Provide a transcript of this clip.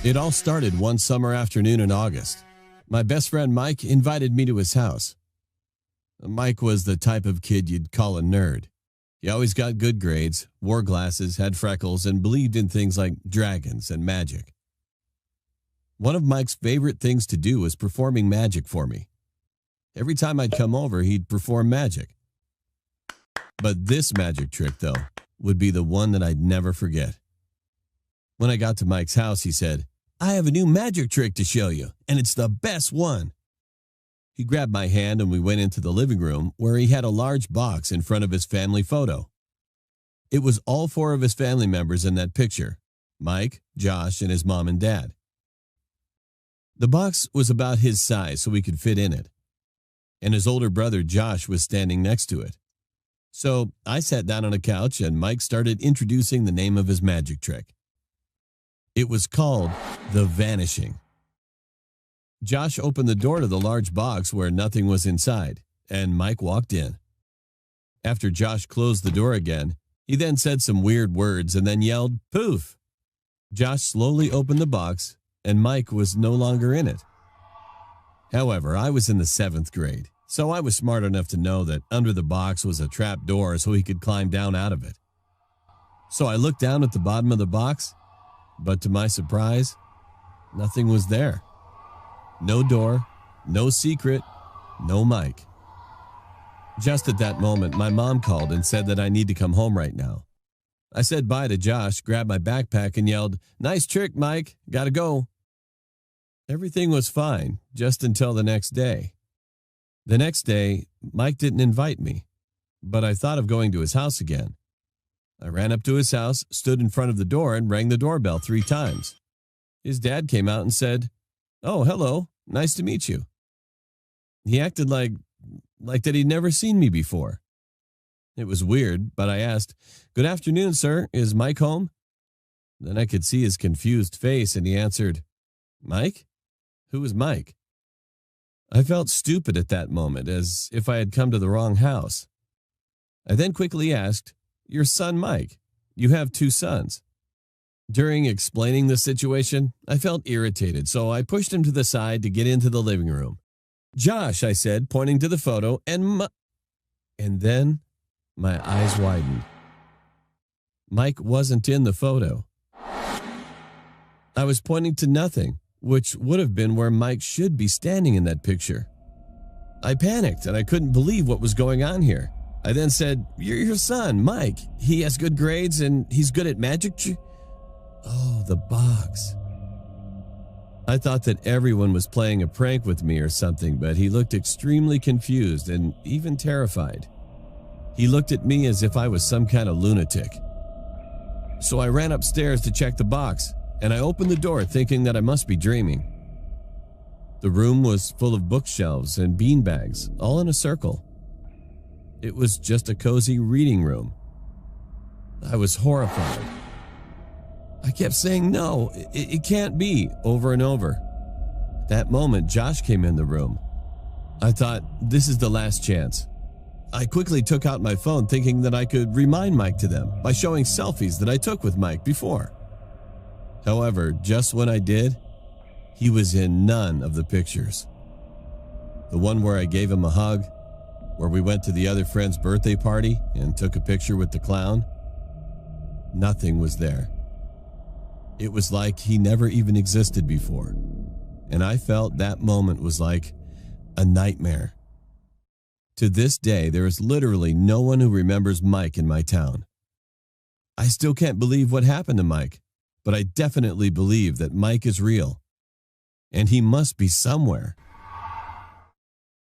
It all started one summer afternoon in August. My best friend Mike invited me to his house. Mike was the type of kid you'd call a nerd. He always got good grades, wore glasses, had freckles, and believed in things like dragons and magic. One of Mike's favorite things to do was performing magic for me. Every time I'd come over, he'd perform magic. But this magic trick, though, would be the one that I'd never forget. When I got to Mike's house, he said, "I have a new magic trick to show you, and it's the best one." He grabbed my hand and we went into the living room where he had a large box in front of his family photo. It was all four of his family members in that picture: Mike, Josh, and his mom and dad. The box was about his size so we could fit in it, and his older brother Josh was standing next to it. So I sat down on a couch and Mike started introducing the name of his magic trick. It was called the Vanishing. Josh opened the door to the large box where nothing was inside, and Mike walked in. After Josh closed the door again, he then said some weird words and then yelled, "Poof!" Josh slowly opened the box, and Mike was no longer in it. However, I was in the 7th grade, so I was smart enough to know that under the box was a trap door so he could climb down out of it. So I looked down at the bottom of the box, but to my surprise, nothing was there. No door, no secret, no Mike. Just at that moment, my mom called and said that I need to come home right now. I said bye to Josh, grabbed my backpack, and yelled, "Nice trick, Mike. Gotta go." Everything was fine, just until the next day. The next day, Mike didn't invite me, but I thought of going to his house again. I ran up to his house, stood in front of the door, and rang the doorbell 3 times. His dad came out and said, "Oh, hello. Nice to meet you." He acted like that he'd never seen me before. It was weird, but I asked, "Good afternoon, sir. Is Mike home?" Then I could see his confused face, and he answered, "Mike? Who is Mike?" I felt stupid at that moment, as if I had come to the wrong house. I then quickly asked, "Your son Mike. You have 2 sons." During explaining the situation, I felt irritated, so I pushed him to the side to get into the living room. "Josh," I said, pointing to the photo, and then my eyes widened. Mike wasn't in the photo. I was pointing to nothing, which would have been where Mike should be standing in that picture. I panicked, and I couldn't believe what was going on here. I then said, "Your son, Mike. He has good grades and he's good at magic." Oh, the box. I thought that everyone was playing a prank with me or something, but he looked extremely confused and even terrified. He looked at me as if I was some kind of lunatic. So I ran upstairs to check the box, and I opened the door thinking that I must be dreaming. The room was full of bookshelves and beanbags, all in a circle. It was just a cozy reading room. I was horrified. I kept saying, "No, it can't be," over and over. At that moment, Josh came in the room. I thought, this is the last chance. I quickly took out my phone thinking that I could remind Mike to them by showing selfies that I took with Mike before. However, just when I did, he was in none of the pictures. The one where I gave him a hug, where we went to the other friend's birthday party and took a picture with the clown, nothing was there. It was like he never even existed before, and I felt that moment was like a nightmare. To this day, there is literally no one who remembers Mike in my town. I still can't believe what happened to Mike, but I definitely believe that Mike is real, and he must be somewhere.